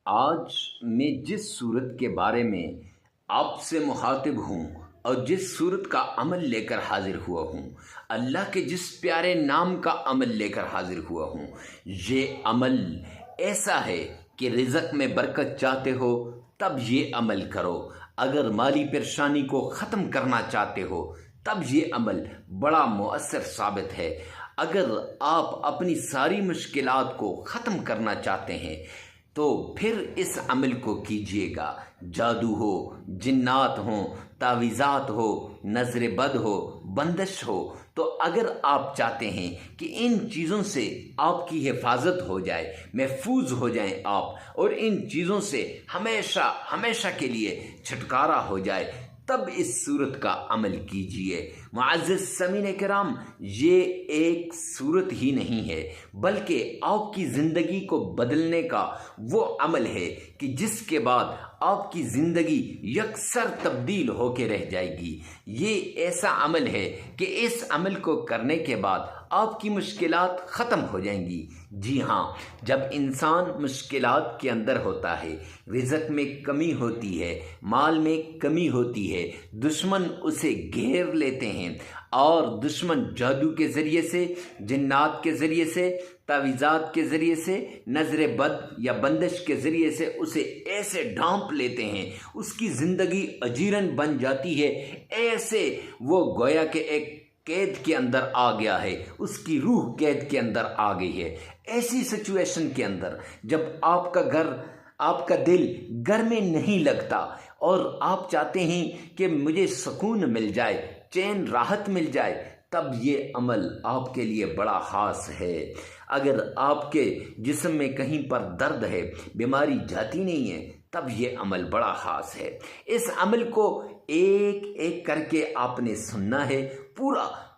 آج میں جس صورت کے بارے میں آپ سے مخاطب ہوں اور جس صورت کا عمل لے کر حاضر ہوا ہوں، اللہ کے جس پیارے نام کا عمل لے کر حاضر ہوا ہوں، یہ عمل ایسا ہے کہ رزق میں برکت چاہتے ہو تب یہ عمل کرو، اگر مالی پریشانی کو ختم کرنا چاہتے ہو تب یہ عمل بڑا مؤثر ثابت ہے۔ اگر آپ اپنی ساری مشکلات کو ختم کرنا چاہتے ہیں تو پھر اس عمل کو کیجیے گا۔ جادو ہو، جنات ہوں، تعویذات ہو، نظر بد ہو، بندش ہو، تو اگر آپ چاہتے ہیں کہ ان چیزوں سے آپ کی حفاظت ہو جائے، محفوظ ہو جائیں آپ، اور ان چیزوں سے ہمیشہ ہمیشہ کے لیے چھٹکارا ہو جائے، تب اس صورت کا عمل کیجیے۔ معزز سامعین کرام، یہ ایک صورت ہی نہیں ہے بلکہ آپ کی زندگی کو بدلنے کا وہ عمل ہے کہ جس کے بعد آپ کی زندگی یکسر تبدیل ہو کے رہ جائے گی۔ یہ ایسا عمل ہے کہ اس عمل کو کرنے کے بعد آپ کی مشکلات ختم ہو جائیں گی۔ جی ہاں، جب انسان مشکلات کے اندر ہوتا ہے، رزق میں کمی ہوتی ہے، مال میں کمی ہوتی ہے، دشمن اسے گھیر لیتے ہیں اور دشمن جادو کے ذریعے سے، جنات کے ذریعے سے، تعویذات کے ذریعے سے، نظر بد یا بندش کے ذریعے سے اسے ایسے ڈھانپ لیتے ہیں، اس کی زندگی اجیرن بن جاتی ہے، ایسے وہ گویا کہ ایک قید کے اندر آ گیا ہے، اس کی روح قید کے اندر آ گئی ہے۔ ایسی سچویشن کے اندر جب آپ کا دل گھر میں نہیں لگتا اور آپ چاہتے ہیں کہ مجھے سکون مل جائے، چین راحت مل جائے، تب یہ عمل آپ کے لیے بڑا خاص ہے۔ اگر آپ کے جسم میں کہیں پر درد ہے، بیماری جاتی نہیں ہے، تب یہ عمل بڑا خاص ہے۔ اس عمل کو ایک ایک کر کے آپ نے سننا ہے،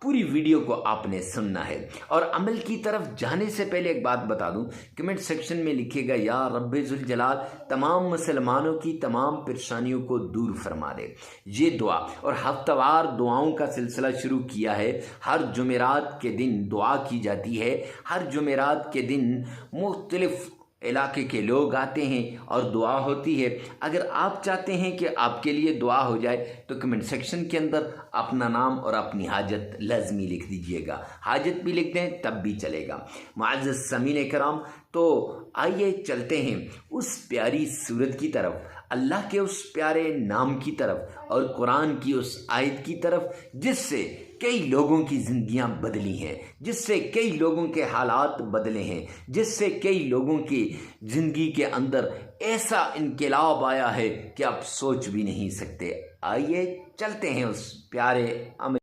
پوری ویڈیو کو آپ نے سننا ہے۔ اور عمل کی طرف جانے سے پہلے ایک بات بتا دوں، کمنٹ سیکشن میں لکھے گا یا رب ذوالجلال تمام مسلمانوں کی تمام پریشانیوں کو دور فرما دے۔ یہ دعا اور ہفتہ وار دعاؤں کا سلسلہ شروع کیا ہے۔ ہر جمعرات کے دن دعا کی جاتی ہے، ہر جمعرات کے دن مختلف علاقے کے لوگ آتے ہیں اور دعا ہوتی ہے۔ اگر آپ چاہتے ہیں کہ آپ کے لیے دعا ہو جائے تو کمنٹ سیکشن کے اندر اپنا نام اور اپنی حاجت لازمی لکھ دیجئے گا۔ حاجت بھی لکھ دیں تب بھی چلے گا۔ معزز سامعین کرام، تو آئیے چلتے ہیں اس پیاری صورت کی طرف، اللہ کے اس پیارے نام کی طرف اور قرآن کی اس آیت کی طرف جس سے کئی لوگوں کی زندگیاں بدلی ہیں، جس سے کئی لوگوں کے حالات بدلے ہیں، جس سے کئی لوگوں کی زندگی کے اندر ایسا انقلاب آیا ہے کہ آپ سوچ بھی نہیں سکتے۔ آئیے چلتے ہیں اس پیارے عمل۔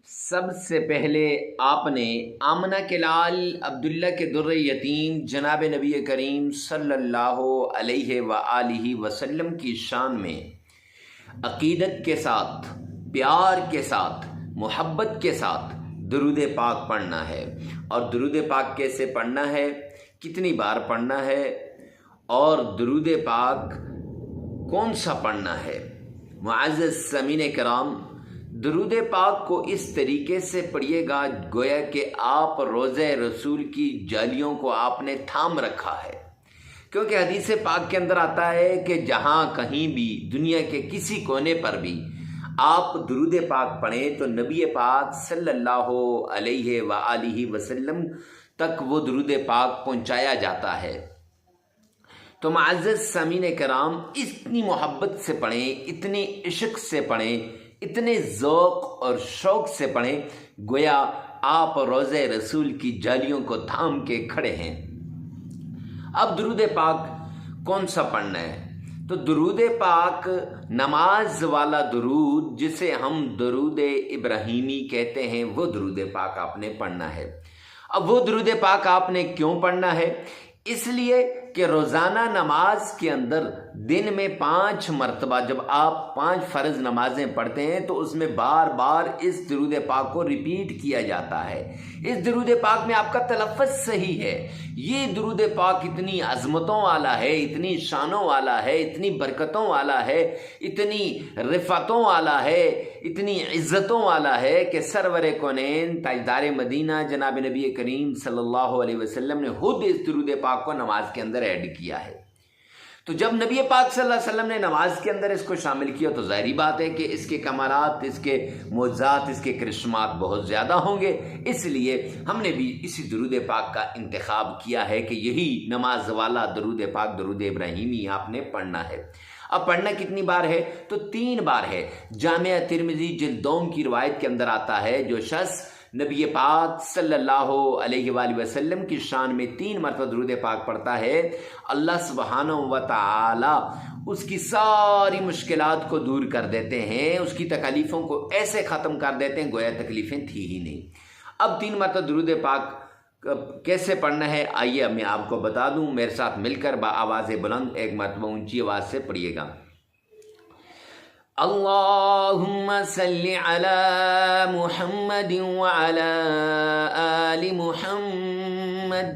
سب سے پہلے آپ نے آمنہ کے لال عبداللہ کے در یتیم جناب نبی کریم صلی اللہ علیہ وآلہ وسلم کی شان میں عقیدت کے ساتھ، پیار کے ساتھ، محبت کے ساتھ درود پاک پڑھنا ہے۔ اور درود پاک کیسے پڑھنا ہے، کتنی بار پڑھنا ہے، اور درود پاک کون سا پڑھنا ہے؟ معزز سامعین کرام، درود پاک کو اس طریقے سے پڑھیے گا گویا کہ آپ روضہ رسول کی جالیوں کو آپ نے تھام رکھا ہے، کیونکہ حدیث پاک کے اندر آتا ہے کہ جہاں کہیں بھی دنیا کے کسی کونے پر بھی آپ درود پاک پڑھیں تو نبی پاک صلی اللہ علیہ وآلہ وسلم تک وہ درود پاک پہنچایا جاتا ہے۔ تو معزز سامعین کرام، اتنی محبت سے پڑھیں، اتنے عشق سے پڑھیں، اتنے ذوق اور شوق سے پڑھیں گویا آپ روضہ رسول کی جالیوں کو تھام کے کھڑے ہیں۔ اب درود پاک کون سا پڑھنا ہے؟ تو درود پاک نماز والا درود جسے ہم درود ابراہیمی کہتے ہیں، وہ درود پاک آپ نے پڑھنا ہے۔ اب وہ درود پاک آپ نے کیوں پڑھنا ہے؟ اس لیے کہ روزانہ نماز کے اندر دن میں 5 مرتبہ جب آپ 5 فرض نمازیں پڑھتے ہیں تو اس میں بار بار اس درود پاک کو ریپیٹ کیا جاتا ہے۔ اس درود پاک میں آپ کا تلفظ صحیح ہے۔ یہ درود پاک اتنی عظمتوں والا ہے، اتنی شانوں والا ہے، اتنی برکتوں والا ہے، اتنی رفعتوں والا ہے، اتنی عزتوں والا ہے کہ سرور کونین تاجدار مدینہ جناب نبی کریم صلی اللہ علیہ وسلم نے خود اس درود پاک کو نماز کے اندر ایڈ کیا ہے۔ تو جب نبی پاک صلی اللہ علیہ وسلم نے نماز کے اندر اس کو شامل کیا تو ظاہری بات ہے کہ اس کے کمالات، اس کے معجزات، اس کے کرشمات بہت زیادہ ہوں گے۔ اس لیے ہم نے بھی اسی درود پاک کا انتخاب کیا ہے کہ یہی نماز والا درود پاک، درود ابراہیمی آپ نے پڑھنا ہے۔ اب پڑھنا کتنی بار ہے؟ تو 3 بار ہے۔ جامعہ ترمذی جلد 2 کی روایت کے اندر آتا ہے جو شخص نبی پاک صلی اللہ علیہ وآلہ وسلم کی شان میں 3 مرتبہ درود پاک پڑھتا ہے، اللہ سبحانہ و تعالی اس کی ساری مشکلات کو دور کر دیتے ہیں، اس کی تکلیفوں کو ایسے ختم کر دیتے ہیں گویا تکلیفیں تھی ہی نہیں۔ اب 3 مرتبہ درود پاک کیسے پڑھنا ہے آئیے میں آپ کو بتا دوں، میرے ساتھ مل کر بآواز بلند ایک مرتبہ اونچی آواز سے پڑھیے گا۔ اللہم صلی علی محمد وعلی آل محمد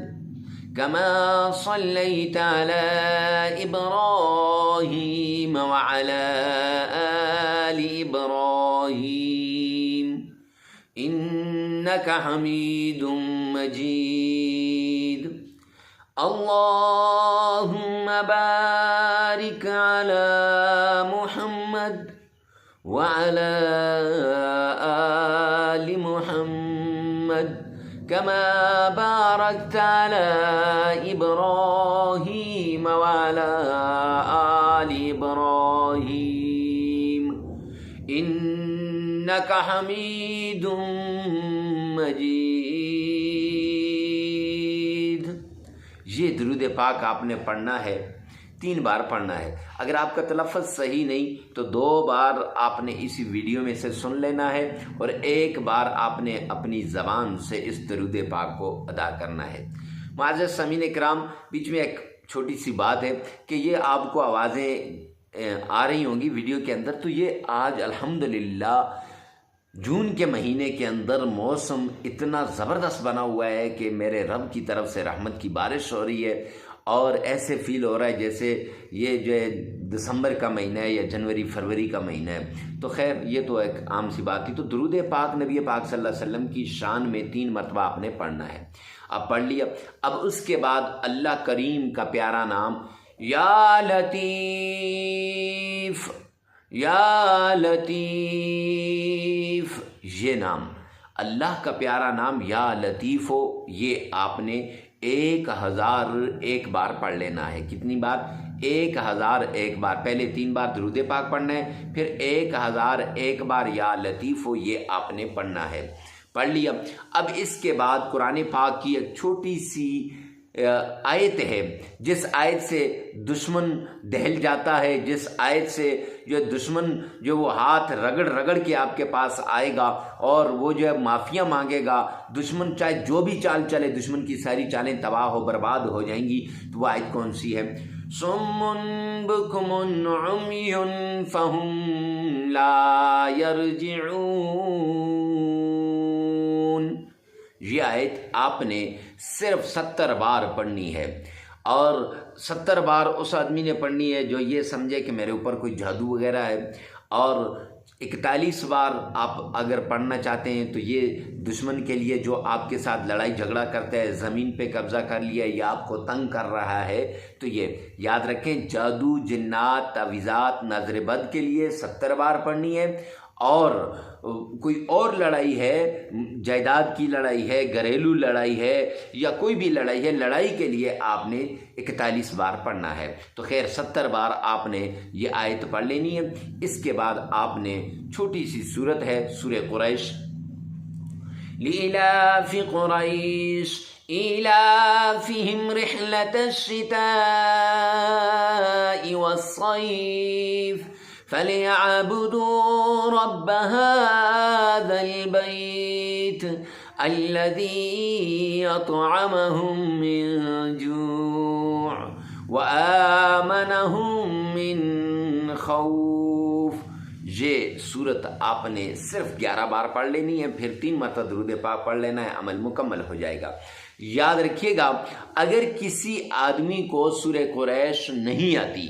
کما صلیت علی ابراہیم وعلی آل ابراہیم انک حمید مجید۔ اللہم بارک علی محمد وعلى آل محمد كما باركت على إبراهيم وعلى آل إبراهيم إنك حميد مجيد۔ یہ درود پاک آپ نے پڑھنا ہے، 3 بار پڑھنا ہے۔ اگر آپ کا تلفظ صحیح نہیں تو 2 بار آپ نے اسی ویڈیو میں سے سن لینا ہے اور 1 بار آپ نے اپنی زبان سے اس درود پاک کو ادا کرنا ہے۔ معزز سامعین کرام، بیچ میں ایک چھوٹی سی بات ہے کہ یہ آپ کو آوازیں آ رہی ہوں گی ویڈیو کے اندر، تو یہ آج الحمدللہ جون کے مہینے کے اندر موسم اتنا زبردست بنا ہوا ہے کہ میرے رب کی طرف سے رحمت کی بارش ہو رہی ہے اور ایسے فیل ہو رہا ہے جیسے یہ جو ہے دسمبر کا مہینہ ہے یا جنوری فروری کا مہینہ ہے۔ تو خیر یہ تو ایک عام سی بات تھی۔ تو درود پاک نبی پاک صلی اللہ علیہ وسلم کی شان میں 3 مرتبہ آپ نے پڑھنا ہے۔ اب پڑھ لیا۔ اب اس کے بعد اللہ کریم کا پیارا نام یا لطیف، یا لطیف، یہ نام اللہ کا پیارا نام یا لطیف ہو، یہ آپ نے 1001 بار پڑھ لینا ہے۔ کتنی بار؟ 1001 بار۔ پہلے 3 بار درود پاک پڑھنا ہے، پھر 1001 بار یا لطیف ہو یہ آپ نے پڑھنا ہے۔ پڑھ لیا۔ اب اس کے بعد قرآن پاک کی ایک چھوٹی سی آیت ہے جس آیت سے دشمن دہل جاتا ہے، جس آیت سے جو دشمن جو وہ ہاتھ رگڑ رگڑ کے آپ کے پاس آئے گا اور وہ جو ہے معافیاں مانگے گا، دشمن چاہے جو بھی چال چلے، دشمن کی ساری چالیں تباہ ہو برباد ہو جائیں گی۔ تو وہ آیت کون سی ہے؟ صم بکم عمی فہم لا یرجعون۔ یہ آیت آپ نے صرف 70 بار پڑھنی ہے، اور 70 بار اس آدمی نے پڑھنی ہے جو یہ سمجھے کہ میرے اوپر کوئی جادو وغیرہ ہے، اور 41 بار آپ اگر پڑھنا چاہتے ہیں تو یہ دشمن کے لیے جو آپ کے ساتھ لڑائی جھگڑا کرتا ہے، زمین پہ قبضہ کر لیا یا آپ کو تنگ کر رہا ہے، تو یہ یاد رکھیں جادو، جنات، تعویذات، نظر بد کے لیے 70 بار پڑھنی ہے، اور کوئی اور لڑائی ہے، جائیداد کی لڑائی ہے، گھریلو لڑائی ہے یا کوئی بھی لڑائی ہے، لڑائی کے لیے آپ نے 41 بار پڑھنا ہے۔ تو خیر 70 بار آپ نے یہ آیت پڑھ لینی ہے۔ اس کے بعد آپ نے چھوٹی سی سورت ہے سورہ قریش، لِإِلَافِ قُرَيْشٍ إِيلَافِهِمْ رِحْلَةَ الشِّتَاءِ وَالصَّيْفِ فَلْيَعْبُدُوا رَبَّ هَذَا الْبَيْتِ الَّذِي أَطْعَمَهُم مِّن جُوعٍ وَآمَنَهُم مِّن خَوْفٍ۔ یہ صورت آپ نے صرف 11 بار پڑھ لینی ہے، پھر 3 مرتبہ درود پاک پڑھ لینا ہے، عمل مکمل ہو جائے گا۔ یاد رکھیے گا، اگر کسی آدمی کو سورہ قریش نہیں آتی،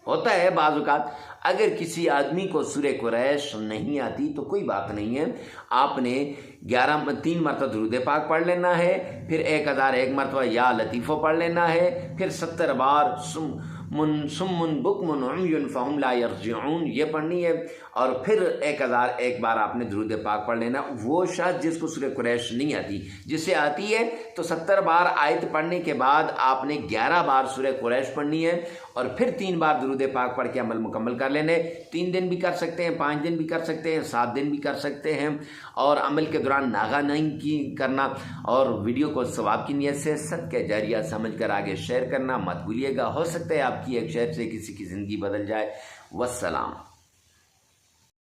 ہوتا ہے بعض اوقات اگر کسی آدمی کو سورہ قریش نہیں آتی تو کوئی بات نہیں ہے، آپ نے 3 مرتبہ درود پاک پڑھ لینا ہے، پھر 1001 مرتبہ یا لطیفہ پڑھ لینا ہے، پھر 70 بار سمن بکمن عمی فہم لا یرجعون یہ پڑھنی ہے، اور پھر 1001 بار آپ نے درود پاک پڑھ لینا۔ وہ شخص جس کو سورہ قریش نہیں آتی، جسے آتی ہے تو 70 بار آیت پڑھنے کے بعد آپ نے 11 بار سورہ قریش پڑھنی ہے، اور پھر 3 بار درود پاک پڑھ کے عمل مکمل کر لینے۔ 3 دن بھی کر سکتے ہیں، 5 دن بھی کر سکتے ہیں، 7 دن بھی کر سکتے ہیں، اور عمل کے دوران ناغہ نہیں کرنا، اور ویڈیو کو ثواب کی نیت سے صدقہ جاریہ سمجھ کر آگے شیئر کرنا مت بھولیے گا۔ ہو سکتا ہے آپ کی ایک شیئر سے کسی کی زندگی بدل جائے۔ والسلام۔